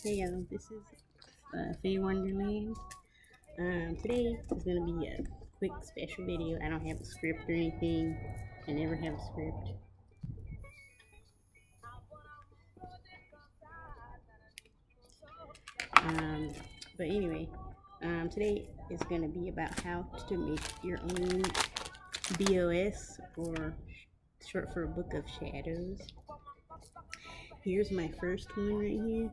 Hey y'all, this is Faye Wonderland. Today is gonna be a quick special video. I don't have a script or anything. I never have a script. Um, but anyway, today is gonna be about how to make your own BOS, or short for a Book of Shadows. Here's my first one right here.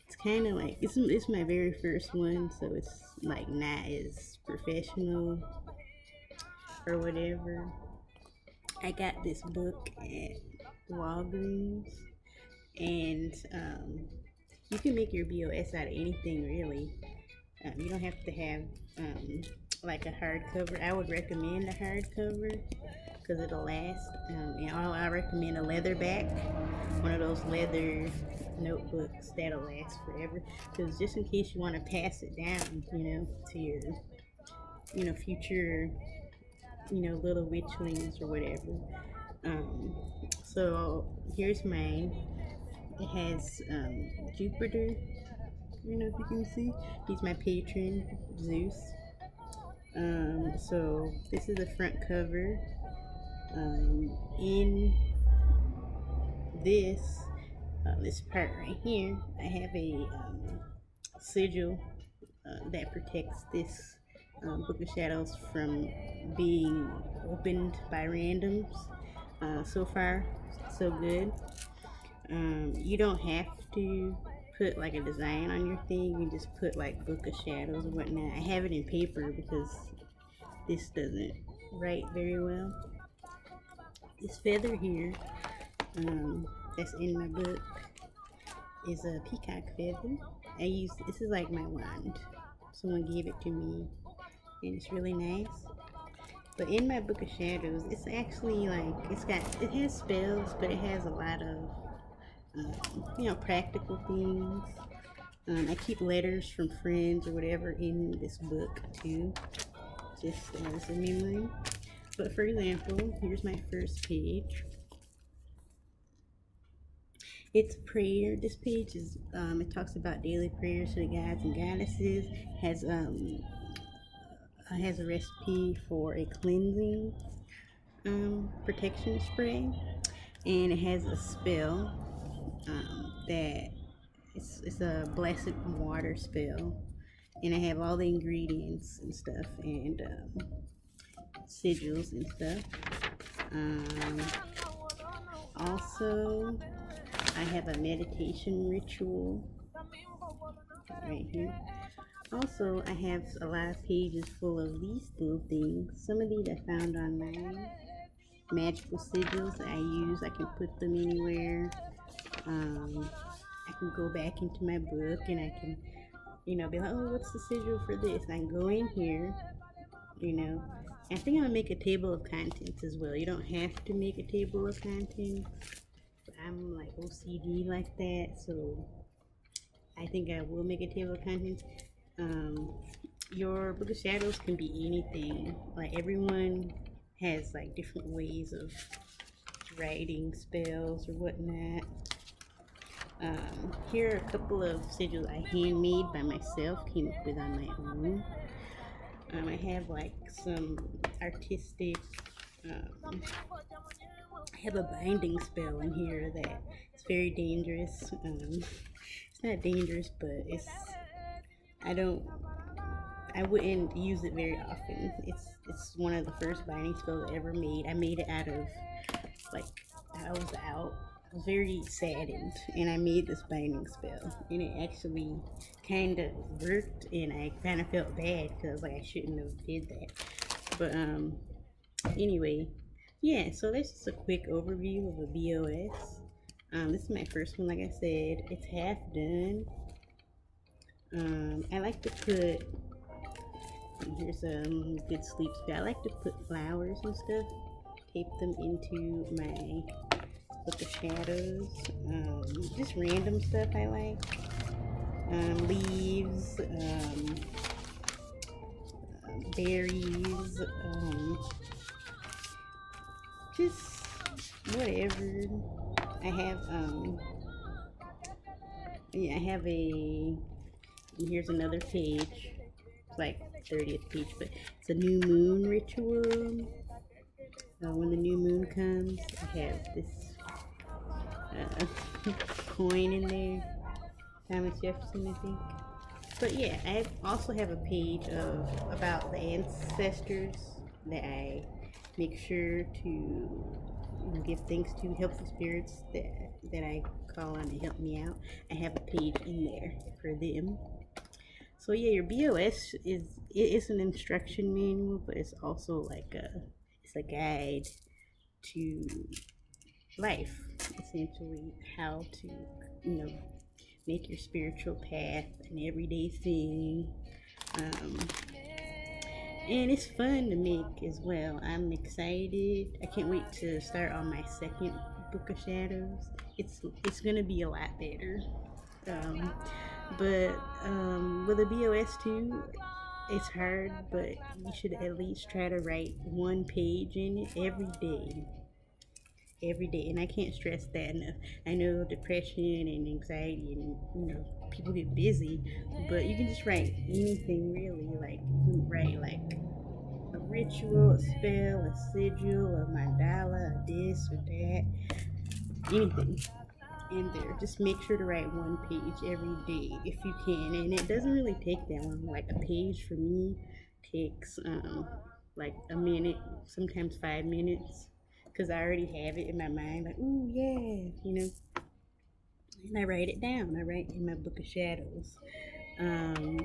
It's kind of like it's my very first one, so it's like not as professional or whatever. I got this book at Walgreens, and you can make your BOS out of anything really. You don't have to have like a hardcover. I would recommend a hardcover because it'll last. And I recommend a leather back, one of those leather notebooks that'll last forever. Because just in case you want to pass it down, to your, future, little witchlings or whatever. Um, so here's mine. It has Jupiter. I don't know if you can see. He's my patron, Zeus. So this is the front cover. In this this part right here, I have a sigil that protects this Book of Shadows from being opened by randoms. So far, so good. You don't have to put like a design on your thing. You just put like Book of Shadows or whatnot. I have it in paper because this doesn't write very well. This feather here, that's in my book, is a peacock feather. This is like my wand. Someone gave it to me, and it's really nice. But in my Book of Shadows, it's actually like it has spells, but it has a lot of practical things. I keep letters from friends or whatever in this book too, just as a memory. But for example, here's my first page. It's a prayer. This page is it talks about daily prayers to the gods and goddesses. Has a recipe for a cleansing protection spray, and it has a spell that it's a blessed water spell, and I have all the ingredients and stuff, and sigils and stuff. Um, Also, I have a meditation ritual right here. Also, I have a lot of pages full of these little things. Some of these I found online. Magical sigils that I use. I can put them anywhere. I can go back into my book and I can, be like, oh, what's the sigil for this? And I can go in here, I think I'm gonna make a table of contents as well. You don't have to make a table of contents. I'm like OCD like that, so I think I will make a table of contents. Your Book of Shadows can be anything. Like everyone has like different ways of writing spells or whatnot. Here are a couple of sigils I handmade by myself, came up with on my own. I have like some artistic. I have a binding spell in here that it's very dangerous. It's not dangerous, but I don't. I wouldn't use it very often. It's one of the first binding spells I ever made. I made it out of like I was out. I was very saddened, and I made this binding spell, and it actually kind of worked, and I kind of felt bad because like I shouldn't have did that. But anyway, yeah. So that's just a quick overview of a BOS. This is my first one. Like I said, it's half done. I like to put. Here's a good sleep spell. I like to put flowers and stuff, tape them into my Book of Shadows. Just random stuff I like. Leaves, berries, just whatever. I have Yeah, I have a. Here's another page. It's like 30th page, but it's a new moon ritual. When the new moon comes, I have this coin in there. Thomas Jefferson, I think. But yeah, I also have a page of about the ancestors that I make sure to give thanks to, helpful spirits that I call on to help me out. I have a page in there for them. So yeah, your BOS is an instruction manual, but it's also like a guide to life, essentially how to make your spiritual path an everyday thing. Um, and it's fun to make as well. I'm excited. I can't wait to start on my second book of shadows. It's gonna be a lot better. Um, but with a BOS too, it's hard, but you should at least try to write one page in it every day, and I can't stress that enough. I know depression and anxiety and people get busy, but you can just write anything really. Like you can write like a ritual, a spell, a sigil, a mandala, a this or that, anything in there. Just make sure to write one page every day if you can, and it doesn't really take that long. Like a page for me takes like a minute, sometimes 5 minutes, because I already have it in my mind. Like, ooh yeah, and I write it down. I write in my book of shadows. Um,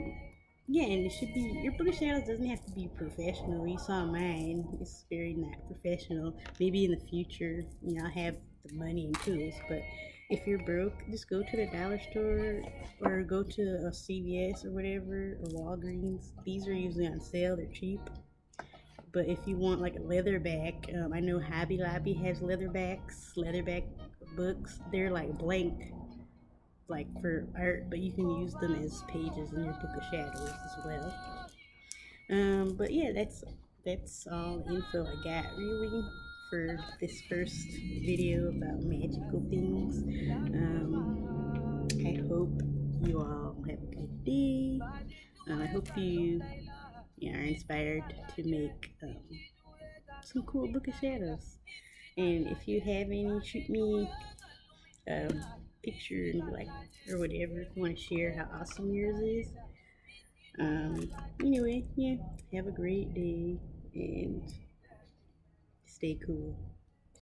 yeah, and it should be your book of shadows doesn't have to be professional. You saw mine; it's very not professional. Maybe in the future, I'll have the money and tools. But if you're broke, just go to the dollar store or go to a CVS or whatever or Walgreens. These are usually on sale; they're cheap. But if you want like a leatherback, I know Hobby Lobby has leatherback books. They're like blank, like for art, but you can use them as pages in your book of shadows as well. But yeah, that's all the info I got really for this first video about magical things. I hope you all have a good day. I hope you are inspired to make some cool book of shadows. And if you have any, shoot me a picture and like or whatever if you want to share how awesome yours is. Anyway, yeah, have a great day and stay cool.